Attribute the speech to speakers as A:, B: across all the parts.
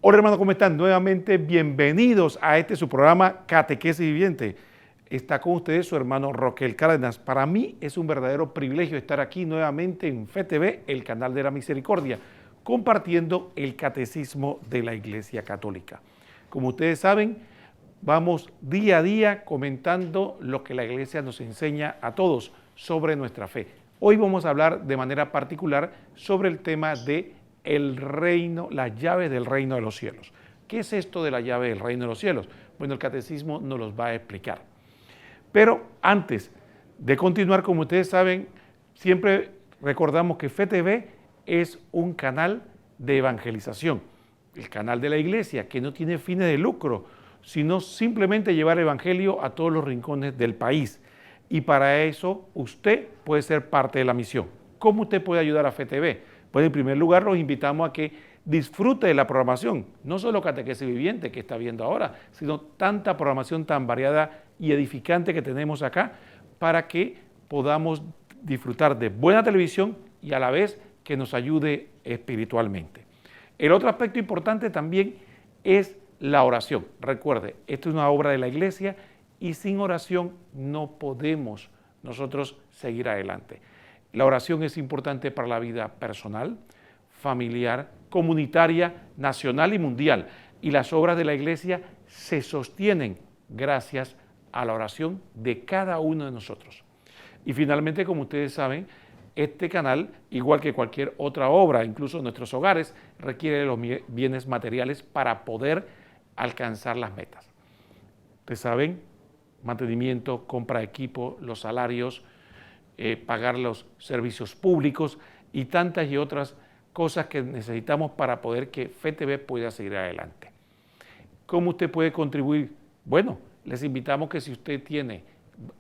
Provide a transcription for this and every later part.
A: Hola hermanos, ¿cómo están? Nuevamente bienvenidos a su programa Catequesis Viviente. Está con ustedes su hermano Roquel Cárdenas. Para mí es un verdadero privilegio estar aquí nuevamente en FETV, el canal de la misericordia, compartiendo el catecismo de la Iglesia Católica. Como ustedes saben, vamos día a día comentando lo que la Iglesia nos enseña a todos sobre nuestra fe. Hoy vamos a hablar de manera particular sobre el tema de el reino, las llaves del reino de los cielos. ¿Qué es esto de la llave del reino de los cielos? Bueno, el catecismo nos los va a explicar. Pero antes de continuar, como ustedes saben, siempre recordamos que FETV es un canal de evangelización, el canal de la Iglesia, que no tiene fines de lucro, sino simplemente llevar el evangelio a todos los rincones del país. Y para eso usted puede ser parte de la misión. ¿Cómo usted puede ayudar a FETV? Pues en primer lugar los invitamos a que disfrute de la programación, no solo Catequesis Viviente que está viendo ahora, sino tanta programación tan variada y edificante que tenemos acá para que podamos disfrutar de buena televisión y a la vez que nos ayude espiritualmente. El otro aspecto importante también es la oración. Recuerde, esto es una obra de la Iglesia y sin oración no podemos nosotros seguir adelante. La oración es importante para la vida personal, familiar, comunitaria, nacional y mundial. Y las obras de la Iglesia se sostienen gracias a la oración de cada uno de nosotros. Y finalmente, como ustedes saben, este canal, igual que cualquier otra obra, incluso nuestros hogares, requiere de los bienes materiales para poder alcanzar las metas. Ustedes saben, mantenimiento, compra de equipo, los salarios, pagar los servicios públicos y tantas y otras cosas que necesitamos para poder que FETV pueda seguir adelante. ¿Cómo usted puede contribuir? Bueno, les invitamos que si usted tiene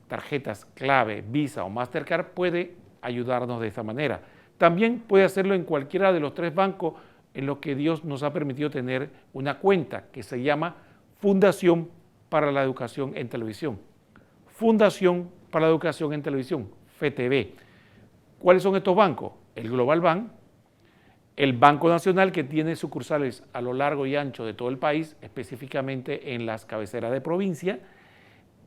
A: tarjetas clave, Visa o Mastercard, puede ayudarnos de esta manera. También puede hacerlo en cualquiera de los 3 bancos en los que Dios nos ha permitido tener una cuenta que se llama Fundación para la Educación en Televisión. Fundación para la Educación en Televisión, FETV. ¿Cuáles son estos bancos? El Global Bank, el Banco Nacional, que tiene sucursales a lo largo y ancho de todo el país, específicamente en las cabeceras de provincia,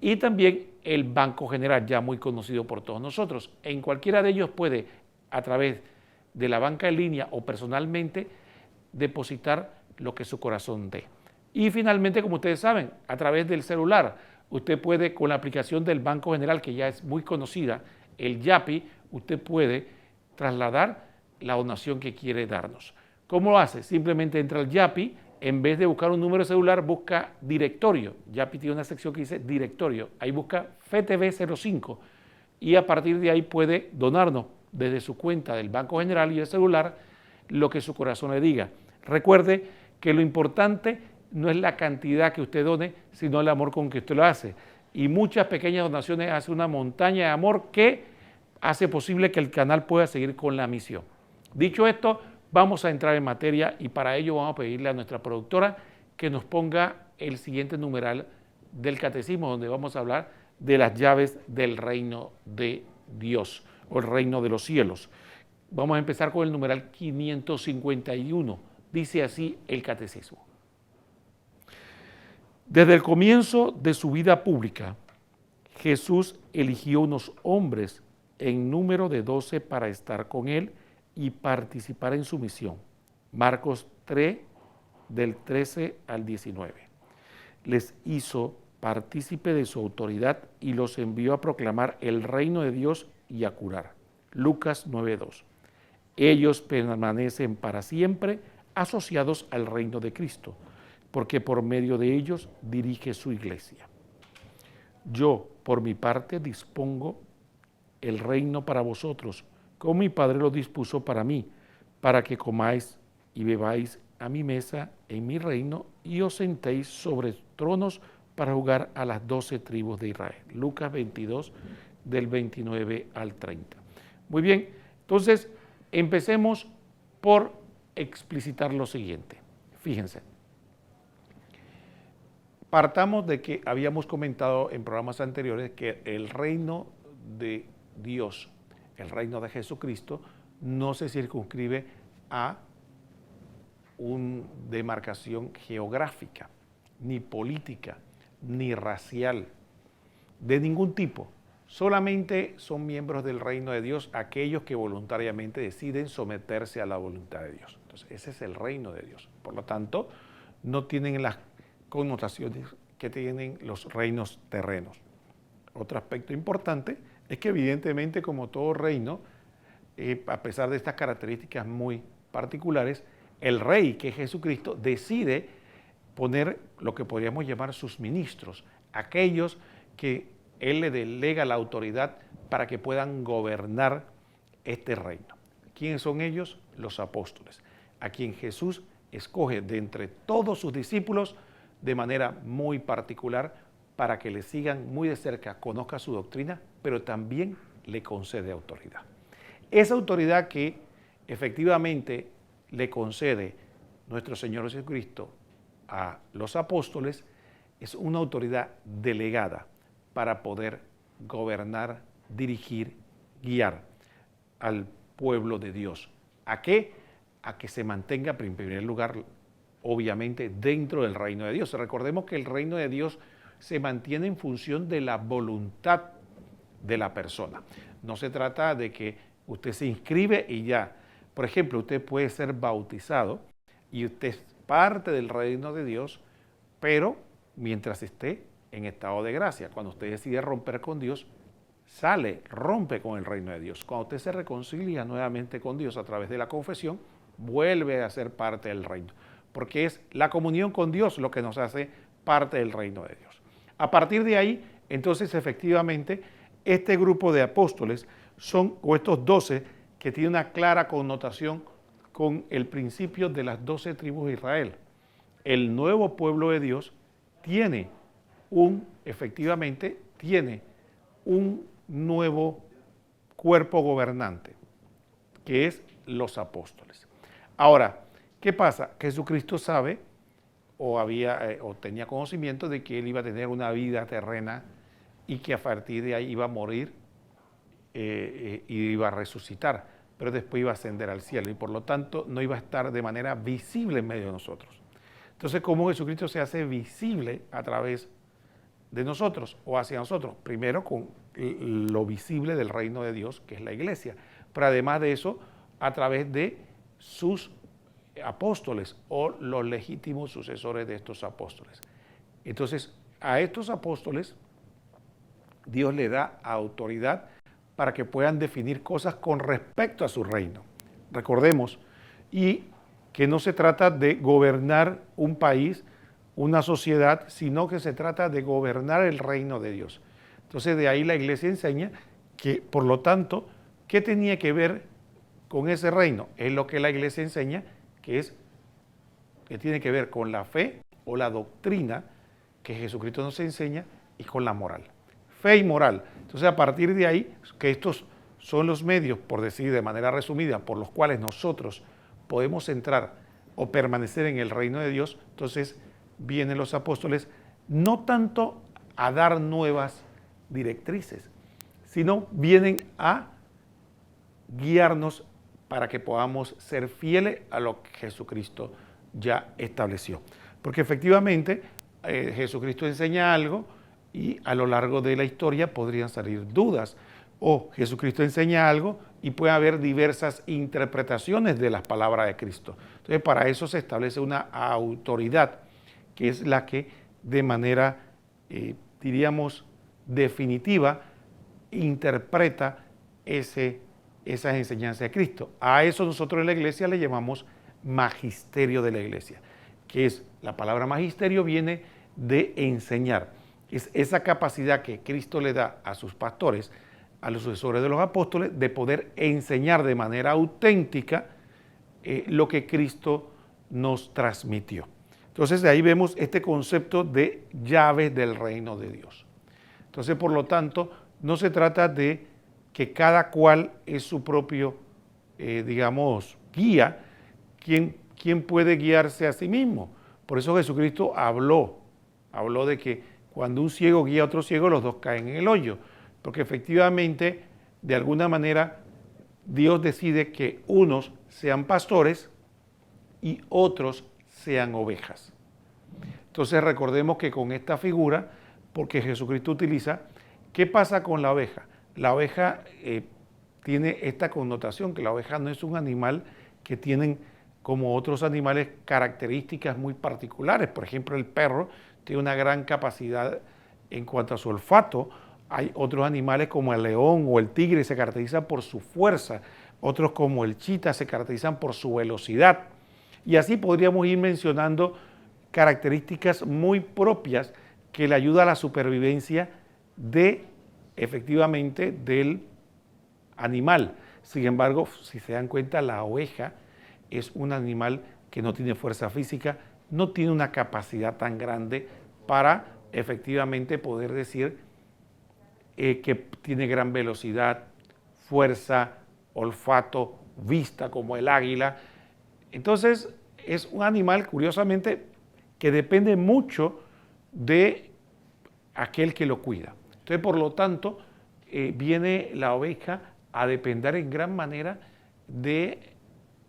A: y también el Banco General, ya muy conocido por todos nosotros. En cualquiera de ellos puede, a través de la banca en línea o personalmente, depositar lo que su corazón dé. Y finalmente, como ustedes saben, a través del celular, usted puede, con la aplicación del Banco General, que ya es muy conocida, el Yapi, usted puede trasladar la donación que quiere darnos. ¿Cómo lo hace? Simplemente entra al Yapi, en vez de buscar un número de celular, busca directorio. Yapi tiene una sección que dice directorio. Ahí busca FETV05 y a partir de ahí puede donarnos desde su cuenta del Banco General y el celular lo que su corazón le diga. Recuerde que lo importante no es la cantidad que usted done, sino el amor con que usted lo hace. Y muchas pequeñas donaciones hacen una montaña de amor que hace posible que el canal pueda seguir con la misión. Dicho esto, vamos a entrar en materia y para ello vamos a pedirle a nuestra productora que nos ponga el siguiente numeral del catecismo, donde vamos a hablar de las llaves del reino de Dios o el reino de los cielos. Vamos a empezar con el numeral 551. Dice así el catecismo. Desde el comienzo de su vida pública, Jesús eligió unos hombres en número de 12 para estar con él y participar en su misión. Marcos 3, del 13 al 19. Les hizo partícipe de su autoridad y los envió a proclamar el reino de Dios y a curar. Lucas 9:2. Ellos permanecen para siempre asociados al reino de Cristo, porque por medio de ellos dirige su iglesia. Yo, por mi parte, dispongo el reino para vosotros, como mi Padre lo dispuso para mí, para que comáis y bebáis a mi mesa en mi reino y os sentéis sobre tronos para juzgar a las 12 tribus de Israel. Lucas 22, del 29 al 30. Muy bien, entonces empecemos por explicitar lo siguiente. Fíjense. Partamos de que habíamos comentado en programas anteriores que el reino de Dios, el reino de Jesucristo, no se circunscribe a una demarcación geográfica, ni política, ni racial, de ningún tipo. Solamente son miembros del reino de Dios aquellos que voluntariamente deciden someterse a la voluntad de Dios. Entonces, ese es el reino de Dios. Por lo tanto, no tienen las connotaciones que tienen los reinos terrenos. Otro aspecto importante es que evidentemente, como todo reino, a pesar de estas características muy particulares, el rey, que es Jesucristo, decide poner lo que podríamos llamar sus ministros, aquellos que él le delega la autoridad para que puedan gobernar este reino. ¿Quiénes son ellos? Los apóstoles, a quien Jesús escoge de entre todos sus discípulos de manera muy particular para que le sigan muy de cerca, conozca su doctrina, pero también le concede autoridad. Esa autoridad que efectivamente le concede nuestro Señor Jesucristo a los apóstoles es una autoridad delegada para poder gobernar, dirigir, guiar al pueblo de Dios. ¿A qué? A que se mantenga, en primer lugar, obviamente, dentro del reino de Dios. Recordemos que el reino de Dios se mantiene en función de la voluntad de la persona. No se trata de que usted se inscribe y ya. Por ejemplo, usted puede ser bautizado y usted es parte del reino de Dios, pero mientras esté en estado de gracia. Cuando usted decide romper con Dios, rompe con el reino de Dios. Cuando usted se reconcilia nuevamente con Dios a través de la confesión, vuelve a ser parte del reino, porque es la comunión con Dios lo que nos hace parte del reino de Dios. A partir de ahí, entonces, efectivamente, este grupo de apóstoles o estos 12, que tiene una clara connotación con el principio de las 12 tribus de Israel. El nuevo pueblo de Dios efectivamente tiene un nuevo cuerpo gobernante, que es los apóstoles. Ahora, ¿qué pasa? Jesucristo sabe o tenía conocimiento de que él iba a tener una vida terrena y que a partir de ahí iba a morir y iba a resucitar, pero después iba a ascender al cielo y por lo tanto no iba a estar de manera visible en medio de nosotros. Entonces, ¿cómo Jesucristo se hace visible a través de nosotros o hacia nosotros? Primero con lo visible del reino de Dios, que es la iglesia, pero además de eso, a través de sus apóstoles o los legítimos sucesores de estos apóstoles. Entonces, a estos apóstoles Dios le da autoridad para que puedan definir cosas con respecto a su reino. Recordemos, y que no se trata de gobernar un país, una sociedad, sino que se trata de gobernar el reino de Dios. Entonces, de ahí la iglesia enseña que, por lo tanto, ¿qué tenía que ver con ese reino? Es lo que la iglesia enseña, que tiene que ver con la fe o la doctrina que Jesucristo nos enseña y con la moral. Fe y moral. Entonces, a partir de ahí, que estos son los medios, por decir de manera resumida, por los cuales nosotros podemos entrar o permanecer en el reino de Dios, entonces vienen los apóstoles no tanto a dar nuevas directrices, sino vienen a guiarnos para que podamos ser fieles a lo que Jesucristo ya estableció. Porque efectivamente Jesucristo enseña algo y a lo largo de la historia podrían salir dudas. O Jesucristo enseña algo y puede haber diversas interpretaciones de las palabras de Cristo. Entonces, para eso se establece una autoridad, que es la que de manera, diríamos, definitiva, interpreta esas enseñanzas de Cristo. A eso nosotros en la iglesia le llamamos magisterio de la iglesia, que es, la palabra magisterio viene de enseñar. Es esa capacidad que Cristo le da a sus pastores, a los sucesores de los apóstoles, de poder enseñar de manera auténtica lo que Cristo nos transmitió. Entonces, de ahí vemos este concepto de llaves del reino de Dios. Entonces, por lo tanto, no se trata de que cada cual es su propio, digamos, guía, quien puede guiarse a sí mismo. Por eso Jesucristo habló de que cuando un ciego guía a otro ciego, los dos caen en el hoyo. Porque efectivamente, de alguna manera, Dios decide que unos sean pastores y otros sean ovejas. Entonces recordemos que con esta figura, porque Jesucristo utiliza, ¿qué pasa con la oveja? La oveja tiene esta connotación, que la oveja no es un animal que tienen como otros animales características muy particulares. Por ejemplo, el perro tiene una gran capacidad en cuanto a su olfato. Hay otros animales como el león o el tigre se caracterizan por su fuerza, otros como el chita se caracterizan por su velocidad. Y así podríamos ir mencionando características muy propias que le ayudan a la supervivencia efectivamente del animal. Sin embargo, si se dan cuenta, la oveja es un animal que no tiene fuerza física, no tiene una capacidad tan grande para efectivamente poder decir que tiene gran velocidad, fuerza, olfato, vista como el águila. Entonces es un animal, curiosamente, que depende mucho de aquel que lo cuida. Entonces, por lo tanto, viene la oveja a depender en gran manera de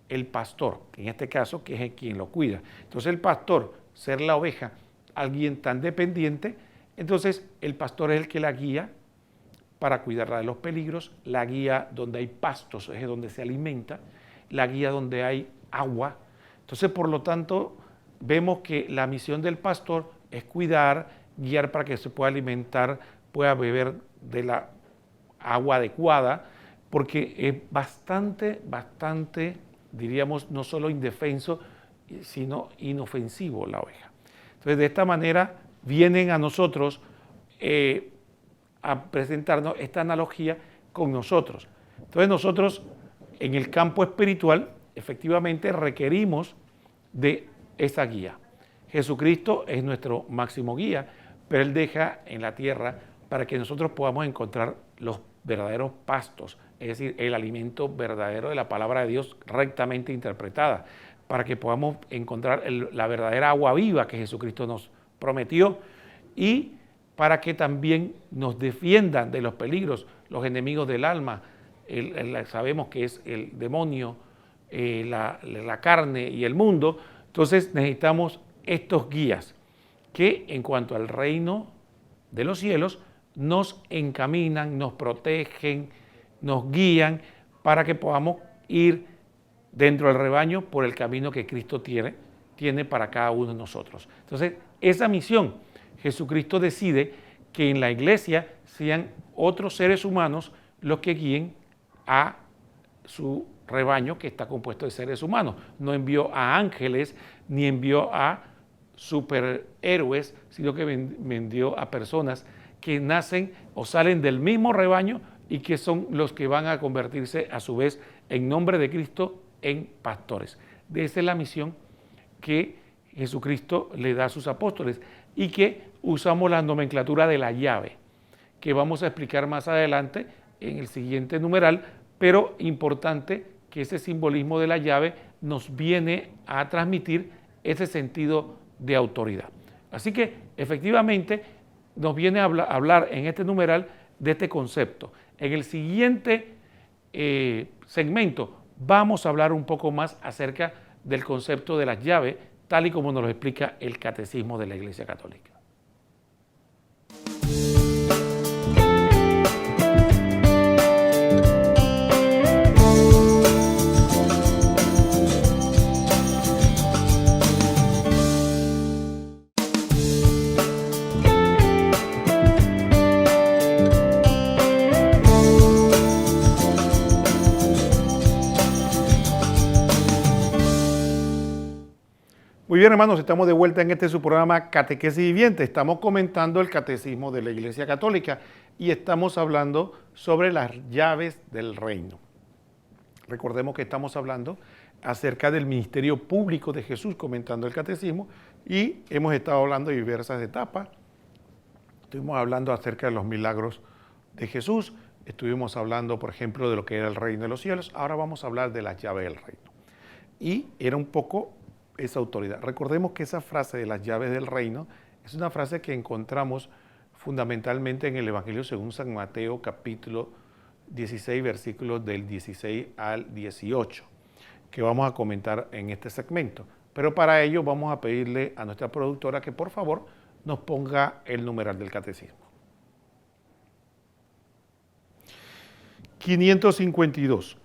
A: el pastor, en este caso, que es quien lo cuida. Entonces el pastor, ser la oveja, alguien tan dependiente, entonces el pastor es el que la guía para cuidarla de los peligros, la guía donde hay pastos, es donde se alimenta, la guía donde hay agua. Entonces, por lo tanto, vemos que la misión del pastor es cuidar, guiar para que se pueda alimentar, pueda beber de la agua adecuada, porque es bastante, diríamos, no solo indefenso, sino inofensivo la oveja. Entonces, de esta manera vienen a nosotros a presentarnos esta analogía con nosotros. Entonces, nosotros en el campo espiritual, efectivamente, requerimos de esa guía. Jesucristo es nuestro máximo guía, pero Él deja en la tierra para que nosotros podamos encontrar los verdaderos pastos, es decir, el alimento verdadero de la palabra de Dios rectamente interpretada, para que podamos encontrar la verdadera agua viva que Jesucristo nos prometió y para que también nos defiendan de los peligros, los enemigos del alma. Sabemos que es el demonio, la carne y el mundo. Entonces necesitamos estos guías que en cuanto al reino de los cielos nos encaminan, nos protegen, nos guían para que podamos ir dentro del rebaño por el camino que Cristo tiene para cada uno de nosotros. Entonces, esa misión, Jesucristo decide que en la iglesia sean otros seres humanos los que guíen a su rebaño que está compuesto de seres humanos. No envió a ángeles ni envió a superhéroes, sino que envió a personas que nacen o salen del mismo rebaño y que son los que van a convertirse a su vez en nombre de Cristo en pastores. Esa es la misión que Jesucristo le da a sus apóstoles y que usamos la nomenclatura de la llave, que vamos a explicar más adelante en el siguiente numeral, pero importante que ese simbolismo de la llave nos viene a transmitir ese sentido de autoridad. Así que efectivamente nos viene a hablar en este numeral de este concepto. En el siguiente segmento vamos a hablar un poco más acerca del concepto de las llaves, tal y como nos lo explica el Catecismo de la Iglesia Católica. Muy bien, hermanos, estamos de vuelta en su programa Catequesis Viviente. Estamos comentando el Catecismo de la Iglesia Católica y estamos hablando sobre las llaves del reino. Recordemos que estamos hablando acerca del ministerio público de Jesús, comentando el Catecismo, y hemos estado hablando de diversas etapas. Estuvimos hablando acerca de los milagros de Jesús, estuvimos hablando, por ejemplo, de lo que era el reino de los cielos. Ahora vamos a hablar de las llaves del reino. Y era un poco esa autoridad. Recordemos que esa frase de las llaves del reino es una frase que encontramos fundamentalmente en el Evangelio según San Mateo, capítulo 16, versículos del 16 al 18. que vamos a comentar en este segmento. Pero para ello vamos a pedirle a nuestra productora que por favor nos ponga el numeral del catecismo. 552.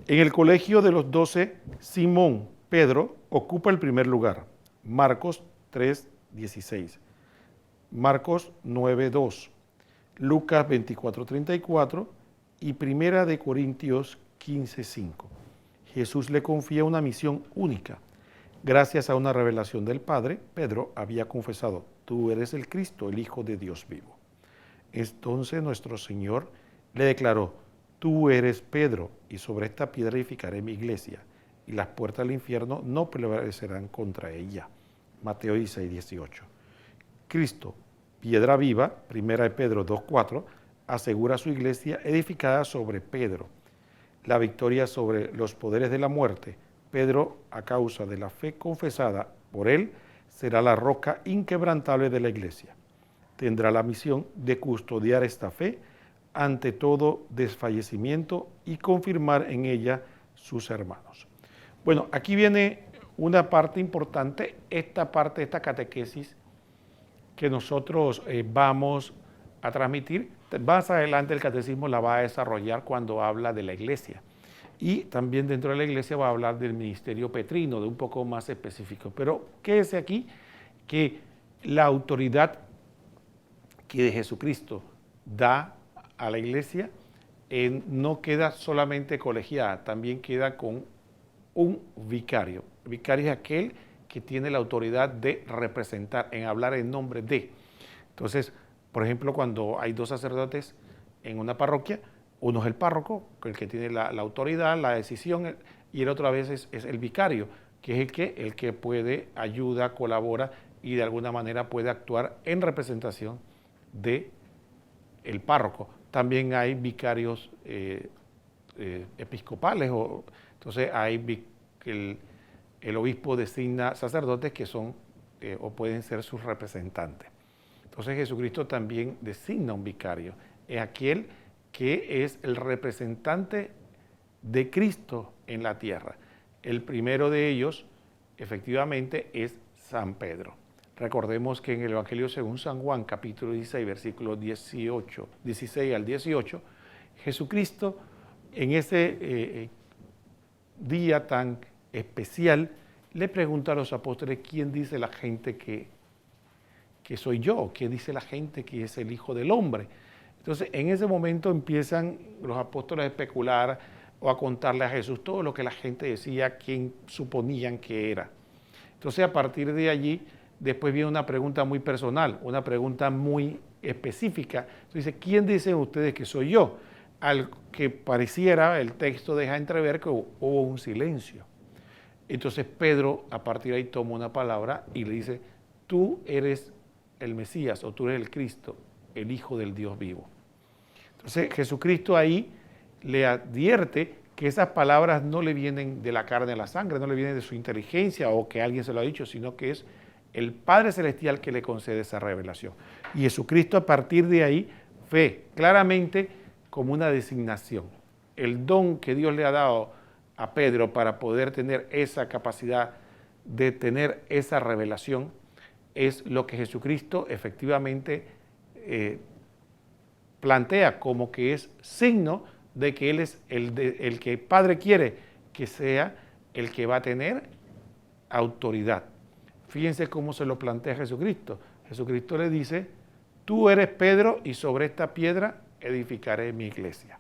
A: En el colegio de los 12, Simón Pedro ocupa el primer lugar. Marcos 3:16. Marcos 9:2. Lucas 24:34 y Primera de Corintios 15:5. Jesús le confía una misión única. Gracias a una revelación del Padre, Pedro había confesado: tú eres el Cristo, el Hijo de Dios vivo. Entonces nuestro Señor le declaró: tú eres Pedro, y sobre esta piedra edificaré mi iglesia, y las puertas del infierno no prevalecerán contra ella. Mateo 16:18. Cristo, piedra viva, 1 de Pedro 2:4, asegura su iglesia edificada sobre Pedro. La victoria sobre los poderes de la muerte, Pedro, a causa de la fe confesada por él, será la roca inquebrantable de la iglesia. Tendrá la misión de custodiar esta fe ante todo desfallecimiento y confirmar en ella sus hermanos. Bueno, aquí viene una parte importante, esta parte de esta catequesis que nosotros vamos a transmitir. Más adelante el catecismo la va a desarrollar cuando habla de la iglesia. Y también dentro de la iglesia va a hablar del ministerio petrino, de un poco más específico. Pero quédese aquí que la autoridad que de Jesucristo da a la iglesia no queda solamente colegiada, también queda con un vicario. El vicario es aquel que tiene la autoridad de representar, en hablar en nombre de. Entonces, por ejemplo, cuando hay dos sacerdotes en una parroquia, uno es el párroco, el que tiene la autoridad, la decisión, y el otro a veces es el vicario, que es el que puede, ayuda, colabora y de alguna manera puede actuar en representación de el párroco. También hay vicarios episcopales, entonces hay el obispo designa sacerdotes que son o pueden ser sus representantes. Entonces Jesucristo también designa un vicario, es aquel que es el representante de Cristo en la tierra. El primero de ellos, efectivamente, es San Pedro. Recordemos que en el Evangelio según San Juan, capítulo 16, versículos 16 al 18, Jesucristo en ese día tan especial le pregunta a los apóstoles: ¿quién dice la gente que soy yo? ¿Quién dice la gente que es el Hijo del Hombre? Entonces, en ese momento empiezan los apóstoles a especular o a contarle a Jesús todo lo que la gente decía, quién suponían que era. Entonces, a partir de allí, después viene una pregunta muy personal, una pregunta muy específica. Entonces dice: ¿quién dicen ustedes que soy yo? Al que pareciera, el texto deja entrever que hubo un silencio. Entonces Pedro, a partir de ahí, toma una palabra y le dice: tú eres el Mesías, o tú eres el Cristo, el Hijo del Dios vivo. Entonces Jesucristo ahí le advierte que esas palabras no le vienen de la carne a la sangre, no le vienen de su inteligencia o que alguien se lo ha dicho, sino que es el Padre Celestial que le concede esa revelación. Y Jesucristo a partir de ahí ve claramente como una designación. El don que Dios le ha dado a Pedro para poder tener esa capacidad de tener esa revelación es lo que Jesucristo efectivamente plantea como que es signo de que Él es el que el Padre quiere que sea el que va a tener autoridad. Fíjense cómo se lo plantea Jesucristo. Jesucristo le dice: tú eres Pedro y sobre esta piedra edificaré mi iglesia.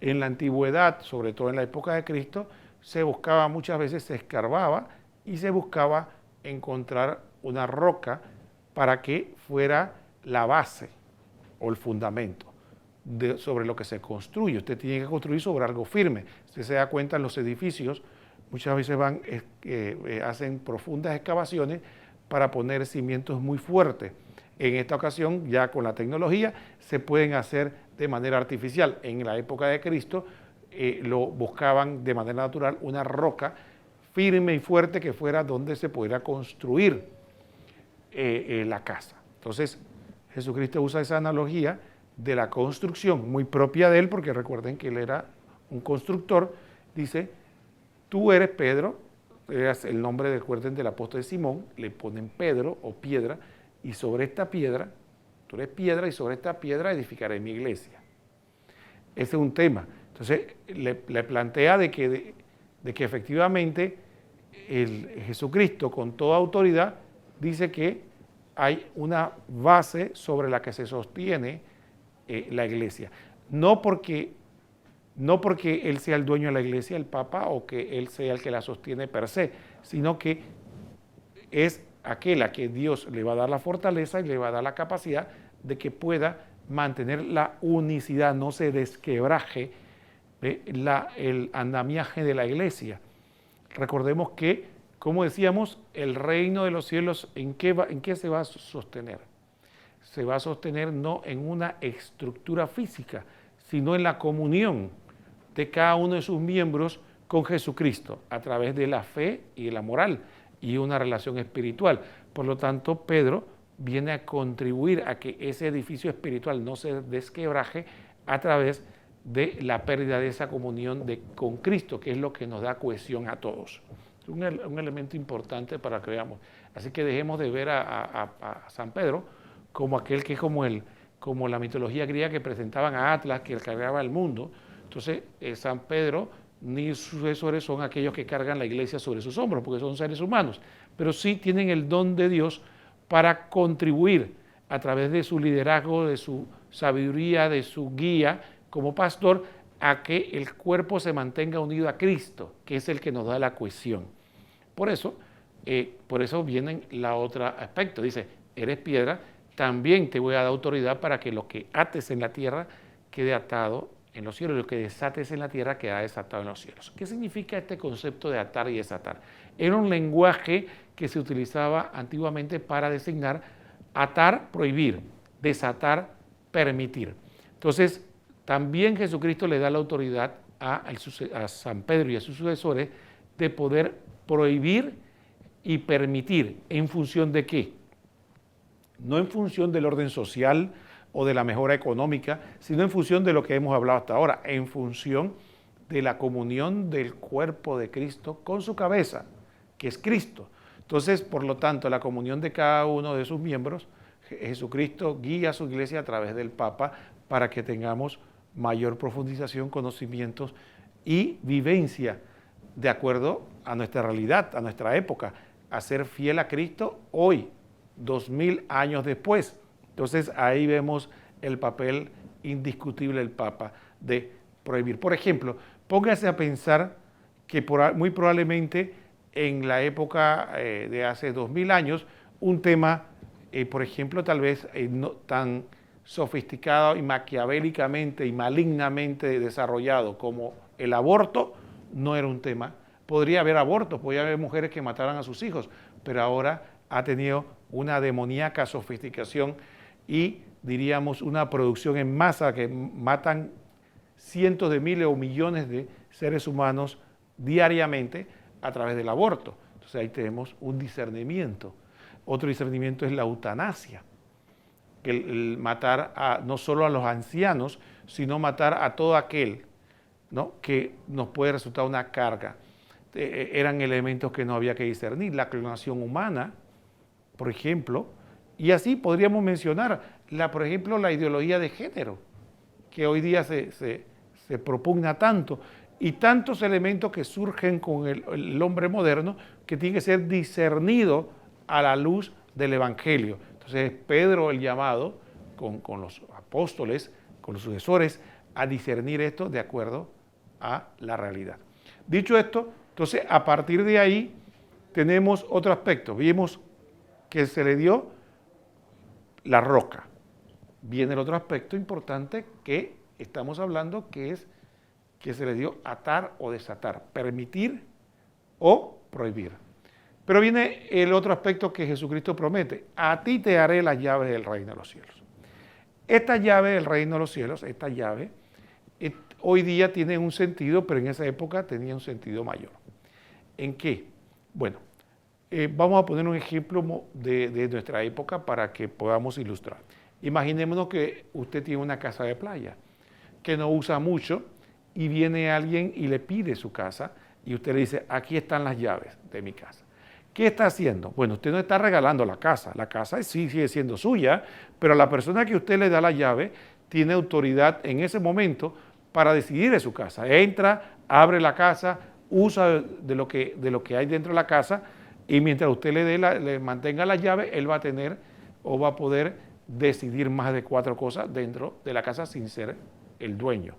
A: En la antigüedad, sobre todo en la época de Cristo, se buscaba muchas veces, se escarbaba y se buscaba encontrar una roca para que fuera la base o el fundamento sobre lo que se construye. Usted tiene que construir sobre algo firme. Usted se da cuenta en los edificios, muchas veces hacen profundas excavaciones para poner cimientos muy fuertes. En esta ocasión, ya con la tecnología, se pueden hacer de manera artificial. En la época de Cristo, lo buscaban de manera natural, una roca firme y fuerte que fuera donde se pudiera construir la casa. Entonces, Jesucristo usa esa analogía de la construcción, muy propia de él, porque recuerden que él era un constructor. Dice: tú eres Pedro, eras el nombre, recuerden, del apóstol Simón, le ponen Pedro o piedra, y sobre esta piedra, tú eres piedra y sobre esta piedra edificaré mi iglesia. Ese es un tema. Entonces le plantea de que efectivamente Jesucristo con toda autoridad dice que hay una base sobre la que se sostiene la iglesia. No porque Él sea el dueño de la iglesia, el Papa, o que Él sea el que la sostiene per se, sino que es aquel a que Dios le va a dar la fortaleza y le va a dar la capacidad de que pueda mantener la unicidad, no se desquebraje el andamiaje de la iglesia. Recordemos que, como decíamos, el reino de los cielos, ¿en qué se va a sostener? Se va a sostener no en una estructura física, sino en la comunión de cada uno de sus miembros con Jesucristo, a través de la fe y de la moral y una relación espiritual. Por lo tanto, Pedro viene a contribuir a que ese edificio espiritual no se desquebraje a través de la pérdida de esa comunión con Cristo, que es lo que nos da cohesión a todos. Es un elemento importante para que veamos. Así que dejemos de ver a San Pedro como aquel que es como la mitología griega que presentaban a Atlas, que cargaba el mundo. Entonces, San Pedro ni sus sucesores son aquellos que cargan la iglesia sobre sus hombros, porque son seres humanos, pero sí tienen el don de Dios para contribuir a través de su liderazgo, de su sabiduría, de su guía como pastor, a que el cuerpo se mantenga unido a Cristo, que es el que nos da la cohesión. Por eso viene la otro aspecto. Dice, eres piedra, también te voy a dar autoridad para que lo que ates en la tierra quede atado en los cielos, y lo que desates en la tierra queda desatado en los cielos. ¿Qué significa este concepto de atar y desatar? Era un lenguaje que se utilizaba antiguamente para designar atar, prohibir, desatar, permitir. Entonces, también Jesucristo le da la autoridad a San Pedro y a sus sucesores de poder prohibir y permitir. ¿En función de qué? No en función del orden social o de la mejora económica, sino en función de lo que hemos hablado hasta ahora, en función de la comunión del cuerpo de Cristo con su cabeza, que es Cristo. Entonces, por lo tanto, la comunión de cada uno de sus miembros, Jesucristo guía a su iglesia a través del Papa para que tengamos mayor profundización, conocimientos y vivencia de acuerdo a nuestra realidad, a nuestra época, a ser fiel a Cristo hoy, 2000 años después. Entonces ahí vemos el papel indiscutible del Papa de prohibir. Por ejemplo, póngase a pensar que muy probablemente en la época de hace 2000 años, un tema, por ejemplo, tal vez no tan sofisticado y maquiavélicamente y malignamente desarrollado como el aborto, no era un tema. Podría haber abortos, podría haber mujeres que mataran a sus hijos, pero ahora ha tenido una demoníaca sofisticación y, diríamos, una producción en masa que matan cientos de miles o millones de seres humanos diariamente a través del aborto. Entonces ahí tenemos un discernimiento. Otro discernimiento es la eutanasia, el matar no solo a los ancianos, sino matar a todo aquel, ¿no?, que nos puede resultar una carga. Eran elementos que no había que discernir. La clonación humana, por ejemplo, y así podríamos mencionar, por ejemplo, la ideología de género, que hoy día se propugna tanto, y tantos elementos que surgen con el hombre moderno que tiene que ser discernido a la luz del Evangelio. Entonces, Pedro el llamado, con los apóstoles, con los sucesores, a discernir esto de acuerdo a la realidad. Dicho esto, entonces, a partir de ahí tenemos otro aspecto. Vimos que se le dio la roca. Viene el otro aspecto importante que estamos hablando, que es que se le dio atar o desatar, permitir o prohibir. Pero viene el otro aspecto que Jesucristo promete: a ti te daré las llaves del reino de los cielos. Esta llave del reino de los cielos, esta llave, hoy día tiene un sentido, pero en esa época tenía un sentido mayor. ¿En qué? Bueno, vamos a poner un ejemplo de nuestra época para que podamos ilustrar. Imaginémonos que usted tiene una casa de playa que no usa mucho y viene alguien y le pide su casa y usted le dice, aquí están las llaves de mi casa. ¿Qué está haciendo? Bueno, usted no está regalando la casa sí sigue siendo suya, pero la persona que usted le da la llave tiene autoridad en ese momento para decidir de su casa. Entra, abre la casa, usa de lo que hay dentro de la casa, y mientras usted le mantenga la llave, él va a tener o va a poder decidir más de 4 cosas dentro de la casa sin ser el dueño.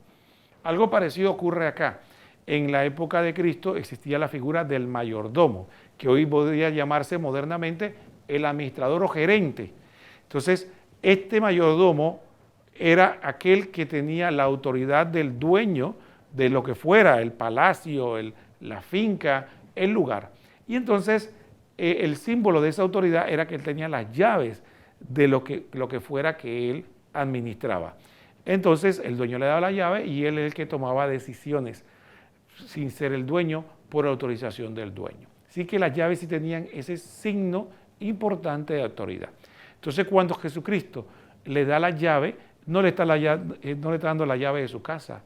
A: Algo parecido ocurre acá. En la época de Cristo existía la figura del mayordomo, que hoy podría llamarse modernamente el administrador o gerente. Entonces, este mayordomo era aquel que tenía la autoridad del dueño de lo que fuera, el palacio, la finca, el lugar. Y entonces, el símbolo de esa autoridad era que él tenía las llaves de lo que fuera que él administraba. Entonces, el dueño le daba la llave y él es el que tomaba decisiones, sin ser el dueño, por autorización del dueño. Así que las llaves sí tenían ese signo importante de autoridad. Entonces, cuando Jesucristo le da la llave, no le está dando la llave de su casa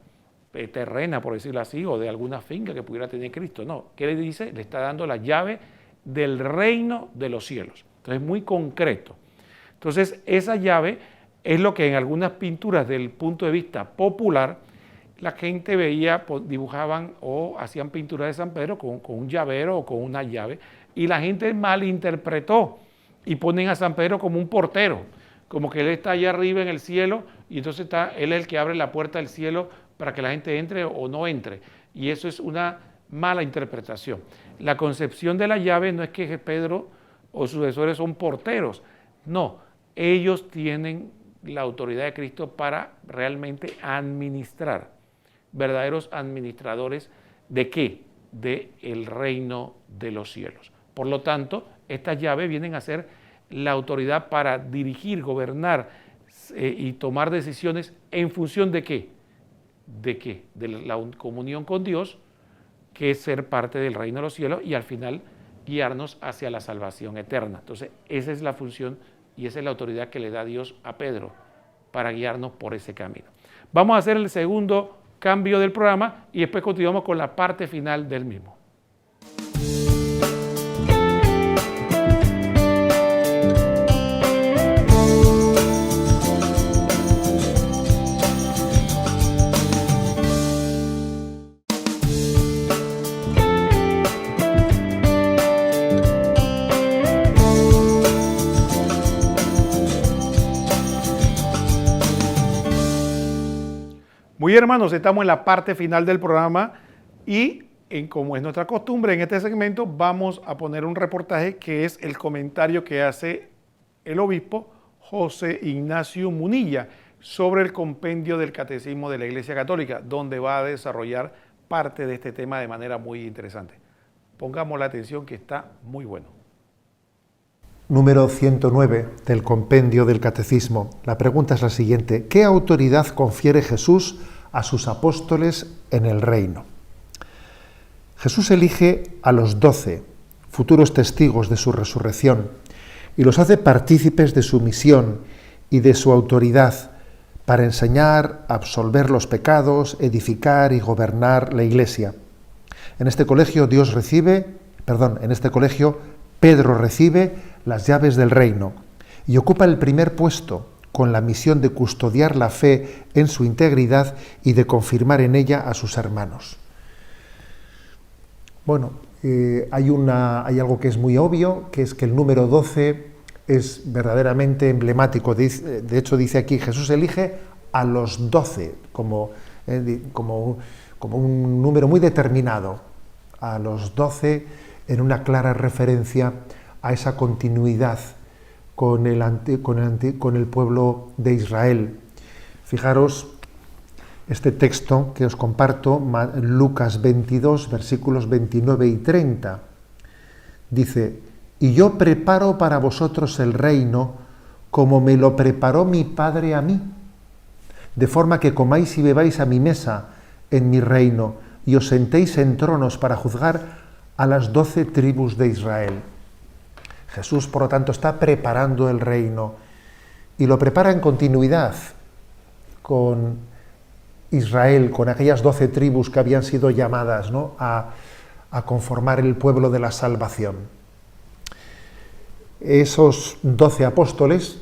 A: terrena, por decirlo así, o de alguna finca que pudiera tener Cristo. No, ¿qué le dice? Le está dando la llave del reino de los cielos. Entonces, muy concreto. Entonces, esa llave es lo que en algunas pinturas del punto de vista popular, la gente veía, dibujaban o hacían pinturas de San Pedro con un llavero o con una llave, y la gente malinterpretó y ponen a San Pedro como un portero, como que él está allá arriba en el cielo y entonces él es el que abre la puerta del cielo para que la gente entre o no entre, y eso es una mala interpretación. La concepción de la llave no es que Pedro o sus sucesores son porteros, no, ellos tienen la autoridad de Cristo para realmente administrar, verdaderos administradores ¿de qué? De el reino de los cielos. Por lo tanto, estas llaves vienen a ser la autoridad para dirigir, gobernar y tomar decisiones en función de qué, de la comunión con Dios, que es ser parte del reino de los cielos y al final guiarnos hacia la salvación eterna. Entonces, esa es la función y esa es la autoridad que le da Dios a Pedro para guiarnos por ese camino. Vamos a hacer el segundo cambio del programa y después continuamos con la parte final del mismo. Muy bien, hermanos, estamos en la parte final del programa y como es nuestra costumbre en este segmento vamos a poner un reportaje que es el comentario que hace el obispo José Ignacio Munilla sobre el compendio del Catecismo de la Iglesia Católica, donde va a desarrollar parte de este tema de manera muy interesante. Pongamos la atención que está muy bueno.
B: Número 109 del compendio del Catecismo. La pregunta es la siguiente: ¿qué autoridad confiere Jesús a sus apóstoles en el reino? Jesús elige a los 12 futuros testigos de su resurrección y los hace partícipes de su misión y de su autoridad para enseñar, absolver los pecados, edificar y gobernar la Iglesia. En este colegio Pedro recibe las llaves del reino y ocupa el primer puesto con la misión de custodiar la fe en su integridad y de confirmar en ella a sus hermanos. Bueno, hay algo que es muy obvio, que es que el número 12 es verdaderamente emblemático. De hecho, dice aquí, Jesús elige a los 12 como un número muy determinado, a los 12 en una clara referencia a esa continuidad con el pueblo de Israel. Fijaros este texto que os comparto, Lucas 22, versículos 29 y 30. Dice: «Y yo preparo para vosotros el reino como me lo preparó mi Padre a mí, de forma que comáis y bebáis a mi mesa en mi reino y os sentéis en tronos para juzgar a las 12 tribus de Israel». Jesús, por lo tanto, está preparando el reino y lo prepara en continuidad con Israel, con aquellas 12 tribus que habían sido llamadas, ¿no?, a a conformar el pueblo de la salvación. Esos 12 apóstoles,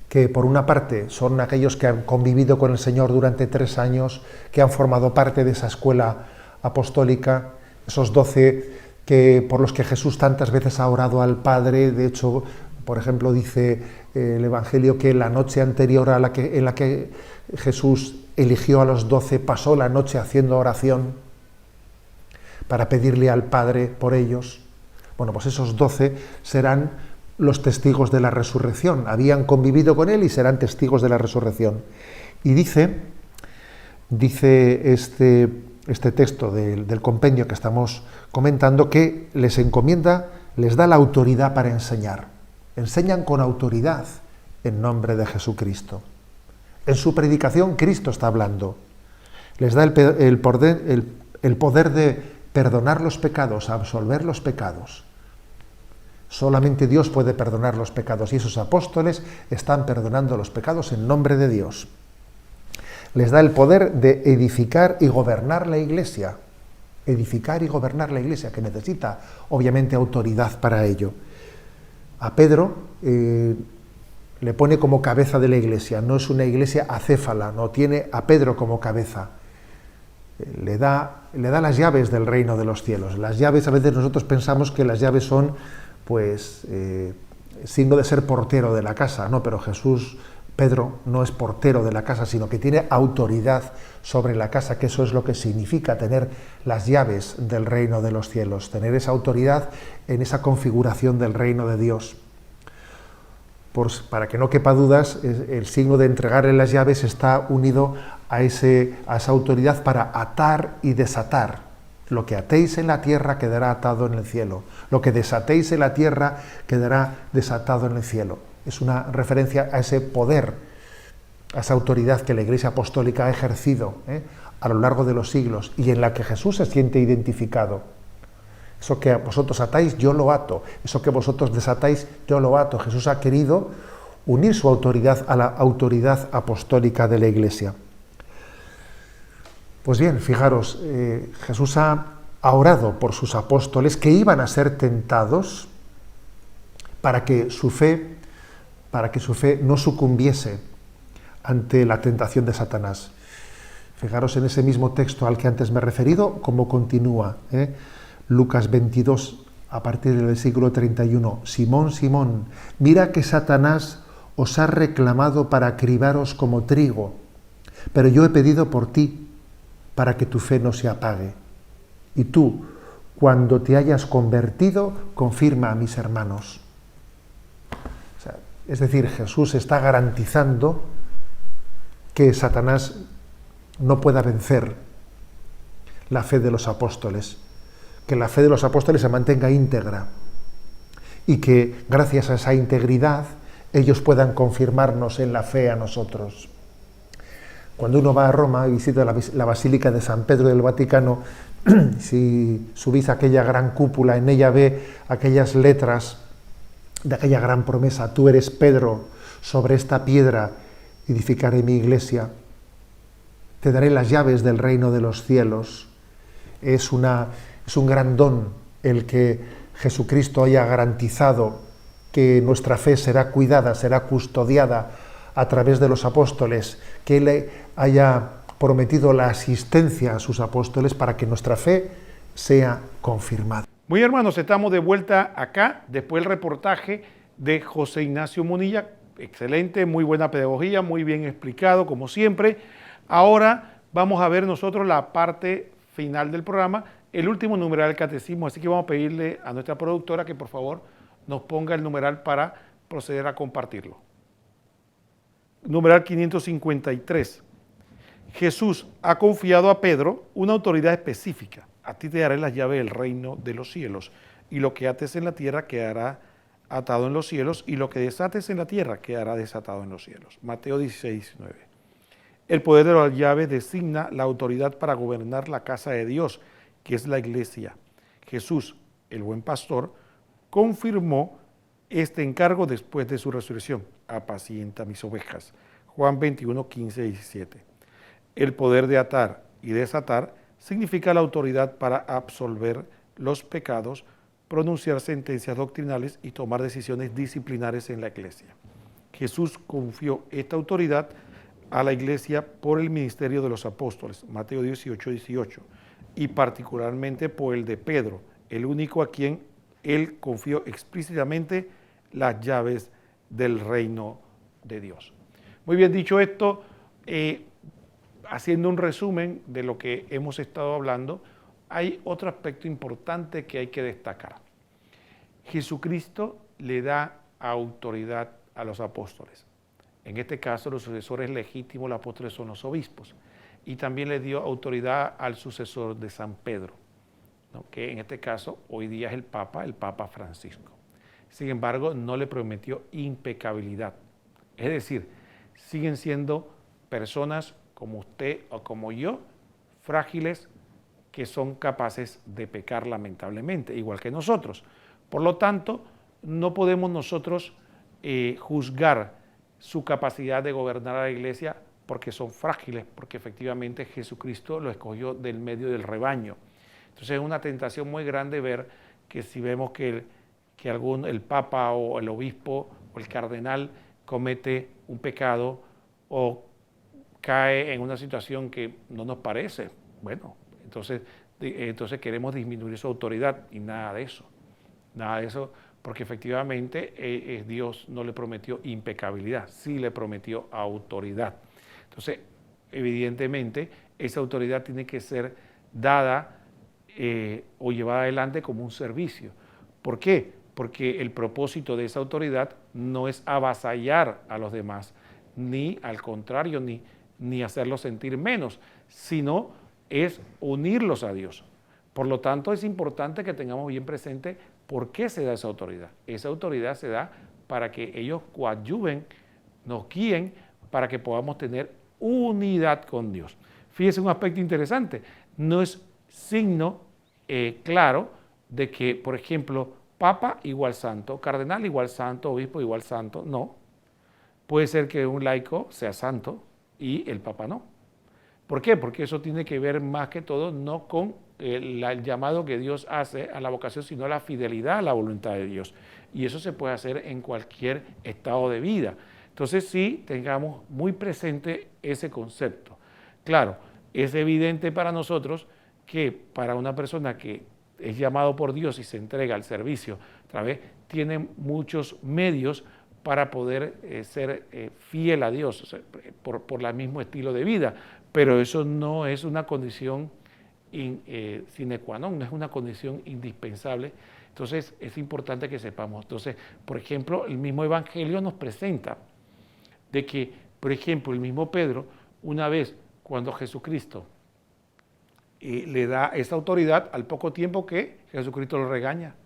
B: que por una parte son aquellos que han convivido con el Señor durante 3 años, que han formado parte de esa escuela apostólica, esos 12 por los que Jesús tantas veces ha orado al Padre. De hecho, por ejemplo, dice el Evangelio que la noche anterior en la que Jesús eligió a los 12, pasó la noche haciendo oración para pedirle al Padre por ellos. Bueno, pues esos 12 serán los testigos de la resurrección. Habían convivido con él y serán testigos de la resurrección. Y dice este texto del compendio que estamos comentando, que les encomienda, les da la autoridad para enseñar. Enseñan con autoridad en nombre de Jesucristo. En su predicación Cristo está hablando. Les da el poder de perdonar los pecados, absolver los pecados. Solamente Dios puede perdonar los pecados y esos apóstoles están perdonando los pecados en nombre de Dios. Les da el poder de edificar y gobernar la Iglesia. Edificar y gobernar la Iglesia, que necesita obviamente autoridad para ello. A Pedro le pone como cabeza de la Iglesia. No es una Iglesia acéfala, no, tiene a Pedro como cabeza. Le da las llaves del reino de los cielos. Las llaves, a veces nosotros pensamos que las llaves son pues signo de ser portero de la casa, no, pero Pedro no es portero de la casa, sino que tiene autoridad sobre la casa, que eso es lo que significa tener las llaves del reino de los cielos, tener esa autoridad en esa configuración del reino de Dios. Para que no quepa dudas, el signo de entregarle las llaves está unido a esa autoridad para atar y desatar. Lo que atéis en la tierra quedará atado en el cielo. Lo que desatéis en la tierra quedará desatado en el cielo. Es una referencia a ese poder, a esa autoridad que la Iglesia Apostólica ha ejercido a lo largo de los siglos y en la que Jesús se siente identificado. Eso que vosotros atáis, yo lo ato. Eso que vosotros desatáis, yo lo ato. Jesús ha querido unir su autoridad a la autoridad apostólica de la Iglesia. Pues bien, fijaros, Jesús ha orado por sus apóstoles que iban a ser tentados para que su fe no sucumbiese ante la tentación de Satanás. Fijaros en ese mismo texto al que antes me he referido, cómo continúa. Lucas 22, a partir del versículo 31. Simón, Simón, mira que Satanás os ha reclamado para cribaros como trigo, pero yo he pedido por ti, para que tu fe no se apague. Y tú, cuando te hayas convertido, confirma a mis hermanos. Es decir, Jesús está garantizando que Satanás no pueda vencer la fe de los apóstoles, que la fe de los apóstoles se mantenga íntegra y que gracias a esa integridad ellos puedan confirmarnos en la fe a nosotros. Cuando uno va a Roma y visita la Basílica de San Pedro del Vaticano, si subís a aquella gran cúpula, en ella ve aquellas letras de aquella gran promesa: tú eres Pedro, sobre esta piedra edificaré mi iglesia, te daré las llaves del reino de los cielos. Es un gran don el que Jesucristo haya garantizado que nuestra fe será cuidada, será custodiada a través de los apóstoles, que Él haya prometido la asistencia a sus apóstoles para que nuestra fe sea confirmada.
A: Muy hermanos, estamos de vuelta acá, después del reportaje de José Ignacio Munilla. Excelente, muy buena pedagogía, muy bien explicado, como siempre. Ahora vamos a ver nosotros la parte final del programa, el último numeral del catecismo, así que vamos a pedirle a nuestra productora que por favor nos ponga el numeral para proceder a compartirlo. Numeral 553. Jesús ha confiado a Pedro una autoridad específica. A ti te daré las llaves del reino de los cielos, y lo que ates en la tierra quedará atado en los cielos, y lo que desates en la tierra quedará desatado en los cielos. Mateo 16, 19. El poder de las llaves designa la autoridad para gobernar la casa de Dios, que es la iglesia. Jesús, el buen pastor, confirmó este encargo después de su resurrección: apacienta mis ovejas. Juan 21, 15, 17. El poder de atar y desatar significa la autoridad para absolver los pecados, pronunciar sentencias doctrinales y tomar decisiones disciplinarias en la iglesia. Jesús confió esta autoridad a la iglesia por el ministerio de los apóstoles, Mateo 18:18, y particularmente por el de Pedro, el único a quien él confió explícitamente las llaves del reino de Dios. Muy bien, dicho esto, haciendo un resumen de lo que hemos estado hablando, hay otro aspecto importante que hay que destacar. Jesucristo le da autoridad a los apóstoles. En este caso, los sucesores legítimos de los apóstoles son los obispos. Y también le dio autoridad al sucesor de San Pedro, ¿no? Que en este caso hoy día es el Papa Francisco. Sin embargo, no le prometió impecabilidad. Es decir, siguen siendo personas como usted o como yo, frágiles, que son capaces de pecar lamentablemente, igual que nosotros. Por lo tanto, no podemos nosotros juzgar su capacidad de gobernar a la iglesia porque son frágiles, porque efectivamente Jesucristo lo escogió del medio del rebaño. Entonces es una tentación muy grande ver que si vemos que el Papa o el obispo o el cardenal comete un pecado o cae en una situación que no nos parece, bueno, entonces queremos disminuir su autoridad y nada de eso, porque efectivamente Dios no le prometió impecabilidad, sí le prometió autoridad. Entonces, evidentemente, esa autoridad tiene que ser dada o llevada adelante como un servicio. ¿Por qué? Porque el propósito de esa autoridad no es avasallar a los demás, ni al contrario, ni hacerlos sentir menos, sino es unirlos a Dios. Por lo tanto, es importante que tengamos bien presente por qué se da esa autoridad. Esa autoridad se da para que ellos coadyuven, nos guíen, para que podamos tener unidad con Dios. Fíjese un aspecto interesante, no es signo claro de que, por ejemplo, Papa igual santo, cardenal igual santo, obispo igual santo, no. Puede ser que un laico sea santo y el Papa no. ¿Por qué? Porque eso tiene que ver más que todo no con el llamado que Dios hace a la vocación, sino la fidelidad a la voluntad de Dios. Y eso se puede hacer en cualquier estado de vida. Entonces sí, tengamos muy presente ese concepto. Claro, es evidente para nosotros que para una persona que es llamado por Dios y se entrega al servicio, otra vez, tiene muchos medios para poder ser fiel a Dios, o sea, por el mismo estilo de vida, pero eso no es una condición sine qua non, no es una condición indispensable. Entonces es importante que sepamos. Entonces, por ejemplo, el mismo Evangelio nos presenta de que, por ejemplo, el mismo Pedro, una vez cuando Jesucristo le da esa autoridad, al poco tiempo que Jesucristo lo regaña.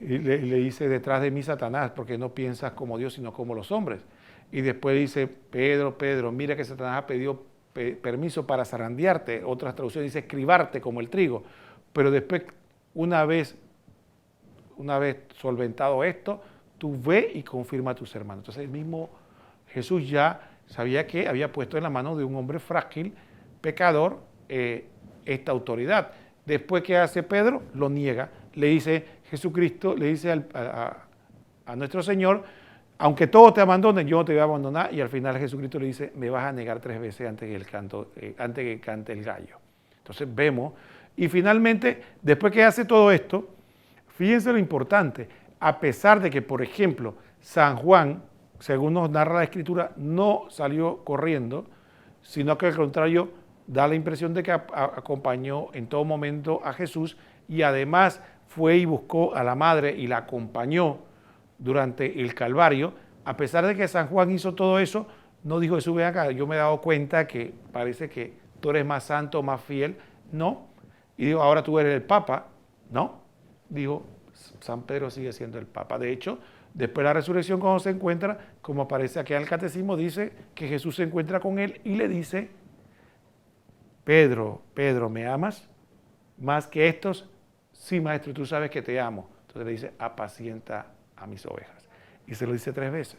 A: Y le dice, detrás de mí Satanás, porque no piensas como Dios, sino como los hombres. Y después dice, Pedro, mira que Satanás ha pedido permiso para zarandearte. Otras traducciones dice, escribarte como el trigo. Pero después, una vez solventado esto, tú ve y confirma a tus hermanos. Entonces el mismo Jesús ya sabía que había puesto en la mano de un hombre frágil, pecador, esta autoridad. Después, ¿qué hace Pedro? Lo niega. Le dice Jesucristo, le dice a nuestro Señor, aunque todos te abandonen, yo no te voy a abandonar. Y al final Jesucristo le dice, me vas a negar 3 veces antes que cante el gallo. Entonces vemos, y finalmente, después que hace todo esto, fíjense lo importante, a pesar de que, por ejemplo, San Juan, según nos narra la Escritura, no salió corriendo, sino que al contrario, da la impresión de que acompañó en todo momento a Jesús y además fue y buscó a la madre y la acompañó durante el Calvario. A pesar de que San Juan hizo todo eso, no dijo, Jesús, ven acá, yo me he dado cuenta que parece que tú eres más santo, más fiel. No. Y digo, ahora tú eres el Papa. No. Dijo, San Pedro sigue siendo el Papa. De hecho, después de la resurrección, cuando se encuentra, como aparece aquí en el Catecismo, dice que Jesús se encuentra con él y le dice, Pedro, ¿me amas? Más que estos, sí, maestro, tú sabes que te amo. Entonces le dice, apacienta a mis ovejas. Y se lo dice 3 veces.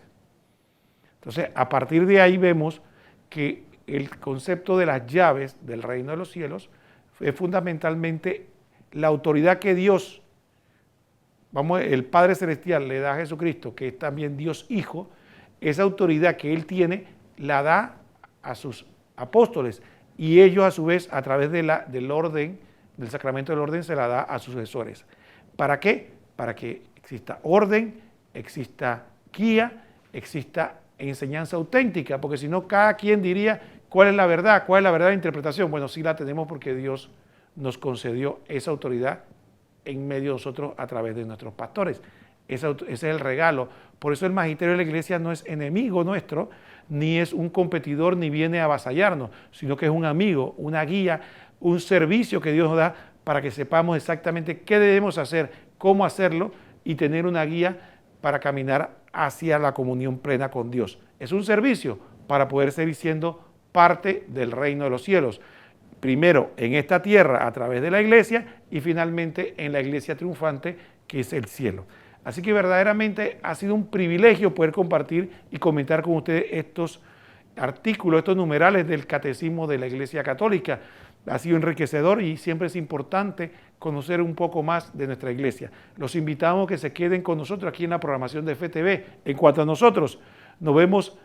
A: Entonces, a partir de ahí vemos que el concepto de las llaves del reino de los cielos es fundamentalmente la autoridad que Dios, el Padre Celestial le da a Jesucristo, que es también Dios Hijo, esa autoridad que Él tiene, la da a sus apóstoles, y ellos a su vez, a través del orden, del sacramento del orden, se la da a sus sucesores. ¿Para qué? Para que exista orden, exista guía, exista enseñanza auténtica, porque si no, cada quien diría cuál es la verdad de interpretación. Bueno, sí la tenemos porque Dios nos concedió esa autoridad en medio de nosotros a través de nuestros pastores. Ese es el regalo. Por eso el magisterio de la iglesia no es enemigo nuestro, ni es un competidor, ni viene a avasallarnos, sino que es un amigo, una guía, un servicio que Dios nos da para que sepamos exactamente qué debemos hacer, cómo hacerlo y tener una guía para caminar hacia la comunión plena con Dios. Es un servicio para poder seguir siendo parte del reino de los cielos. Primero en esta tierra a través de la iglesia y finalmente en la iglesia triunfante que es el cielo. Así que verdaderamente ha sido un privilegio poder compartir y comentar con ustedes estos artículos, estos numerales del Catecismo de la Iglesia Católica. Ha sido enriquecedor y siempre es importante conocer un poco más de nuestra iglesia. Los invitamos a que se queden con nosotros aquí en la programación de FTV. En cuanto a nosotros, nos vemos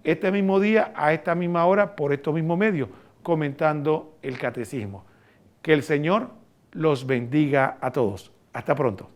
A: este mismo día, a esta misma hora, por estos mismos medios, comentando el Catecismo. Que el Señor los bendiga a todos. Hasta pronto.